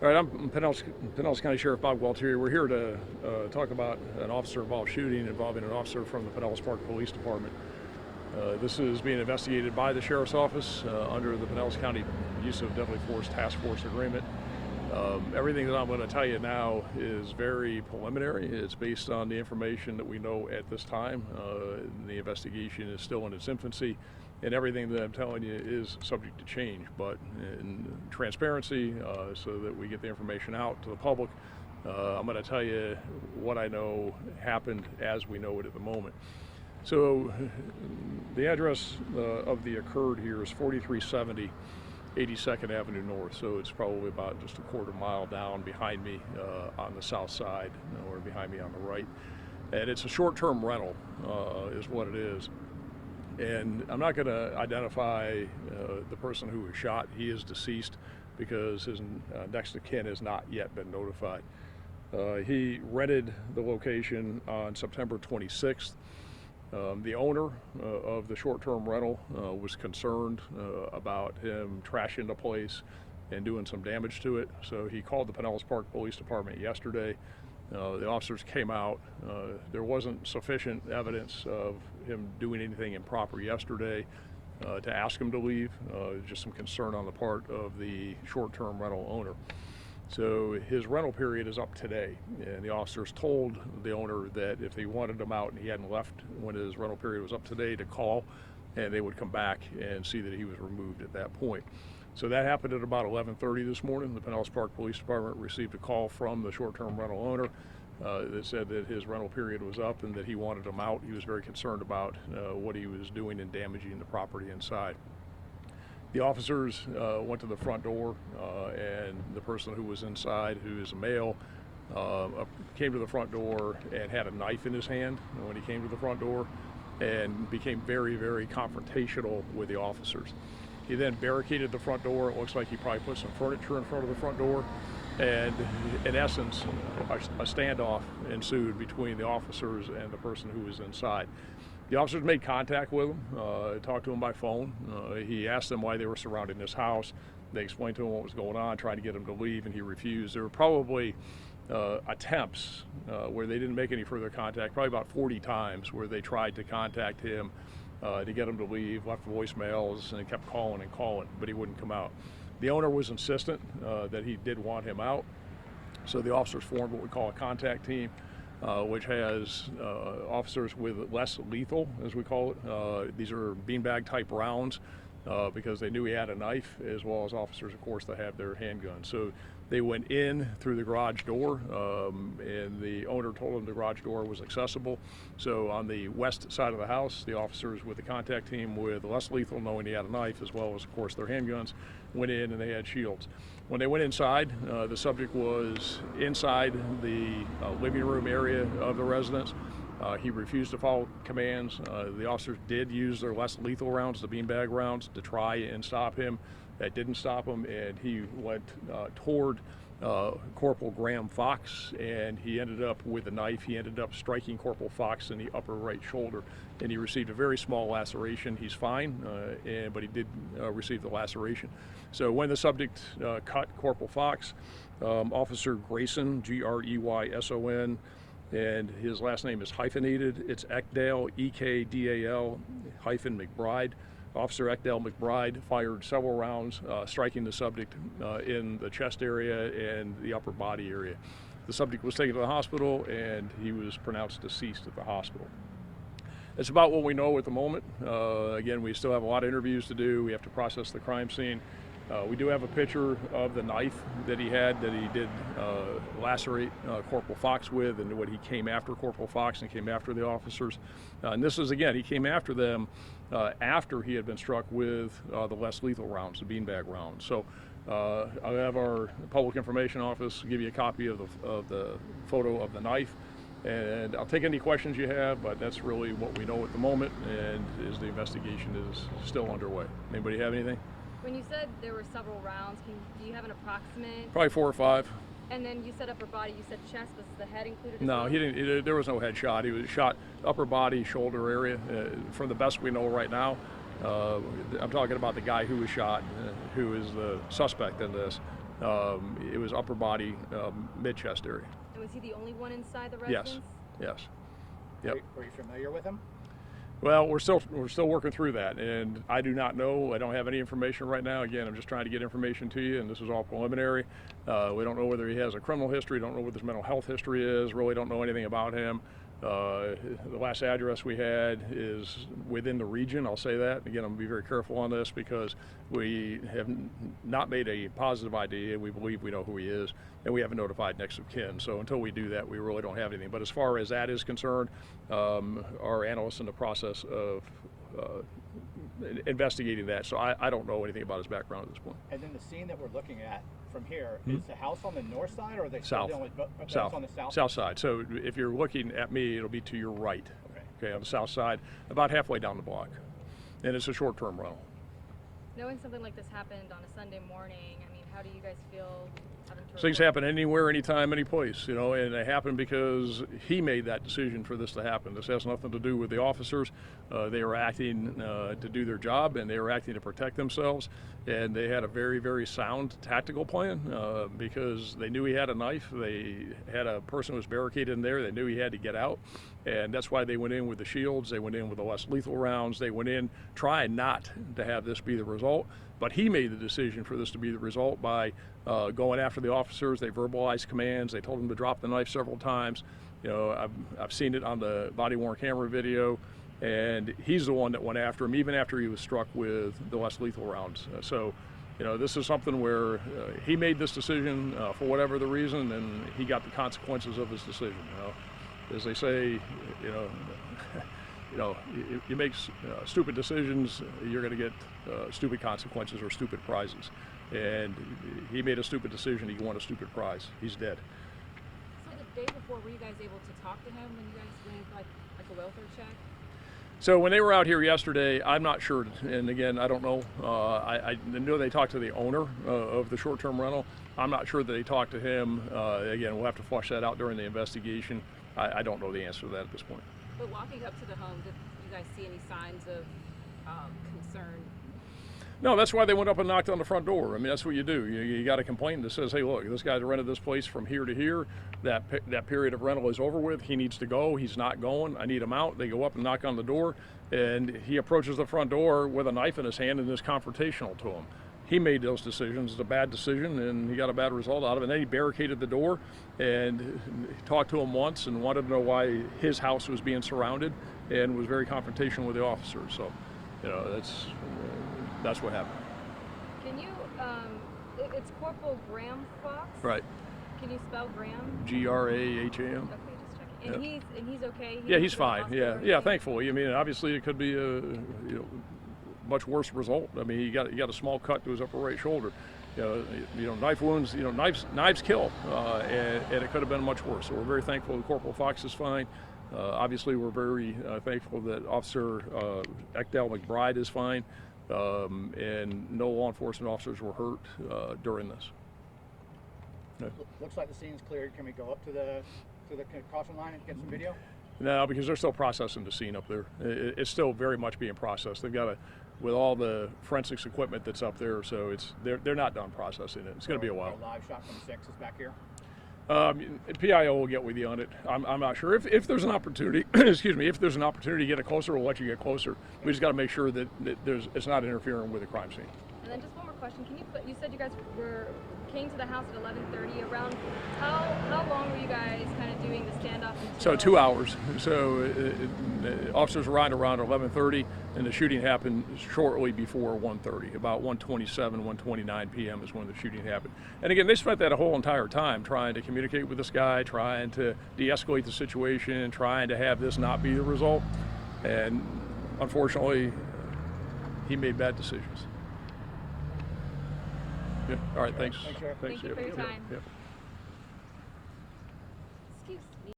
All right, I'm Pinellas County Sheriff Bob Gualtieri. We're here to talk about an officer-involved shooting involving an officer from the Pinellas Park Police Department. This is being investigated by the Sheriff's Office under the Pinellas County Use of Deadly Force Task Force Agreement. Everything that I'm going to tell you now is very preliminary. It's based on the information that we know at this time. The investigation is still in its infancy, and everything that I'm telling you is subject to change, but in transparency, so that we get the information out to the public, I'm going to tell you what I know happened as we know it at the moment. So the address of the occurred here is 4370 82nd Avenue North, so it's probably about just a quarter mile down behind me on the south side, or behind me on the right. And it's a short-term rental is what it is. And I'm not going to identify the person who was shot. He is deceased because his next of kin has not yet been notified. He rented the location on September 26th. The owner of the short-term rental was concerned about him trashing the place and doing some damage to it, so he called the Pinellas Park Police Department yesterday. The officers came out. There wasn't sufficient evidence of him doing anything improper yesterday to ask him to leave. Just some concern on the part of the short-term rental owner. So his rental period is up today, and the officers told the owner that if they wanted him out and he hadn't left when his rental period was up today, to call, and they would come back and see that he was removed at that point. So that happened at about 11:30 this morning. The Pinellas Park Police Department received a call from the short-term rental owner that said that his rental period was up and that he wanted him out. He was very concerned about what he was doing and damaging the property inside. The officers went to the front door, and the person who was inside, who is a male, came to the front door and had a knife in his hand when he came to the front door, and became very, very confrontational with the officers. He then barricaded the front door. It looks like he probably put some furniture in front of the front door, and in essence, a standoff ensued between the officers and the person who was inside. The officers made contact with him, talked to him by phone. He asked them why they were surrounding this house. They explained to him what was going on, trying to get him to leave, and he refused. There were probably attempts where they didn't make any further contact, probably about 40 times where they tried to contact him to get him to leave, left voicemails, and kept calling and calling, but he wouldn't come out. The owner was insistent that he did want him out, so the officers formed what we call a contact team, which has officers with less lethal, as we call it. These are beanbag type rounds because they knew he had a knife, as well as officers, of course, that have their handguns. So they went in through the garage door, and the owner told them the garage door was accessible. So on the west side of the house, the officers with the contact team with less lethal, knowing he had a knife, as well as, of course, their handguns, went in and they had shields. When they went inside, the subject was inside the living room area of the residence. He refused to follow commands. The officers did use their less lethal rounds, the beanbag rounds, to try and stop him. That didn't stop him, and he went toward Corporal Graham Fox, and he ended up with a knife. He ended up striking Corporal Fox in the upper right shoulder, and he received a very small laceration. He's fine, but he did receive the laceration. So when the subject cut Corporal Fox, Officer Grayson, Greyson, and his last name is hyphenated. It's Ekdale, Ekdal hyphen McBride. Officer Ekdale McBride fired several rounds, striking the subject in the chest area and the upper body area. The subject was taken to the hospital, and he was pronounced deceased at the hospital. That's about what we know at the moment. Again, we still have a lot of interviews to do. We have to process the crime scene. We do have a picture of the knife that he had, that he did lacerate Corporal Fox with, and when he came after Corporal Fox and came after the officers. And this is, again, he came after them after he had been struck with the less lethal rounds, the beanbag rounds. So I'll have our public information office give you a copy of the photo of the knife, and I'll take any questions you have, but that's really what we know at the moment, and as the investigation is still underway. Anybody have anything? When you said there were several rounds, do you have an approximate? Probably 4 or 5. And then you said upper body, you said chest. Was the head included? No, well? he didn't. There was no head shot. He was shot upper body, shoulder area. From the best we know right now, I'm talking about the guy who was shot, who is the suspect in this. It was upper body, mid-chest area. And was he the only one inside the Yes. residence? Yes. Yep. Were you familiar with him? Well, we're still working through that, and I do not know. I don't have any information right now. Again, I'm just trying to get information to you, and this is all preliminary. We don't know whether he has a criminal history. Don't know what his mental health history is. Really don't know anything about him. The last address we had is within the region. I'll say that. Again, I'm going to be very careful on this because we have not made a positive ID. We believe we know who he is, and we haven't notified next of kin. So until we do that, we really don't have anything. But as far as that is concerned, our analysts in the process of investigating that. So I don't know anything about his background at this point. And then the scene that we're looking at from here, is the house on the north side, or are they still South. dealing with South. on the south? South side. So if you're looking at me, it'll be to your right. Okay, on the south side, about halfway down the block. And it's a short-term rental. Knowing something like this happened on a Sunday morning, I mean, how do you guys feel having to Things report? happen anywhere, anytime, any place, you know, and they happen because he made that decision for this to happen. This has nothing to do with the officers. They were acting to do their job, and they were acting to protect themselves. And they had a very, very sound tactical plan because they knew he had a knife. They had a person who was barricaded in there. They knew he had to get out. And that's why they went in with the shields. They went in with the less lethal rounds. They went in trying not to have this be the result. But he made the decision for this to be the result by going after the officers. They verbalized commands. They told them to drop the knife several times. You know, I've seen it on the body-worn camera video. And he's the one that went after him, even after he was struck with the less lethal rounds. So, you know, this is something where he made this decision for whatever the reason, and he got the consequences of his decision. You know, as they say, you make stupid decisions, you're going to get stupid consequences or stupid prizes. And he made a stupid decision. He won a stupid prize. He's dead. So the day before, were you guys able to talk to him when you guys went like a welfare check? So when they were out here yesterday, I'm not sure, and again, I don't know. I know they talked to the owner of the short-term rental. I'm not sure that they talked to him. Again, we'll have to flush that out during the investigation. I don't know the answer to that at this point. But walking up to the home, did you guys see any signs of concern? No, that's why they went up and knocked on the front door. I mean, that's what you do. You got a complaint that says, hey, look, this guy's rented this place from here to here. That period of rental is over with. He needs to go. He's not going. I need him out. They go up and knock on the door, and he approaches the front door with a knife in his hand and is confrontational to him. He made those decisions. It's a bad decision, and he got a bad result out of it. And then he barricaded the door and talked to him once and wanted to know why his house was being surrounded and was very confrontational with the officers. So, you know, that's what happened. Can you, it's Corporal Graham Fox? Right. Can you spell Graham? Graham. Okay, just checking. And Yep. he's okay? Yeah, he's to the fine. hospital or Yeah, anything? thankfully. I mean, obviously it could be a much worse result. I mean, he got a small cut to his upper right shoulder. You know, knife wounds. You know, knives kill, and it could have been much worse. So we're very thankful that Corporal Fox is fine. Obviously, we're very thankful that Officer Ekdal McBride is fine, and no law enforcement officers were hurt during this. No. Looks like the scene's cleared. Can we go up to the caution line and get some video? No, because they're still processing the scene up there. It's still very much being processed. They've got with all the forensics equipment that's up there, so they're not done processing it. It's going to be a while. A live shot from 6 is back here. PIO will get with you on it. I'm not sure if there's an opportunity. Excuse me. If there's an opportunity to get it closer, we'll let you get closer. We just got to make sure that it's not interfering with the crime scene. And then just one more question. You said you guys came to the house at 11:30. Around how long were you guys kind of doing the standoff until? So 2 hours. So officers arrived around 11:30, and the shooting happened shortly before 1:30. About 1:27, 1:29 p.m. is when the shooting happened. And again, they spent that whole entire time trying to communicate with this guy, trying to de-escalate the situation, trying to have this not be the result. And unfortunately, he made bad decisions. Yeah. All right. Thanks. Thanks, Sheriff. Thank you for your Yeah, time. yeah.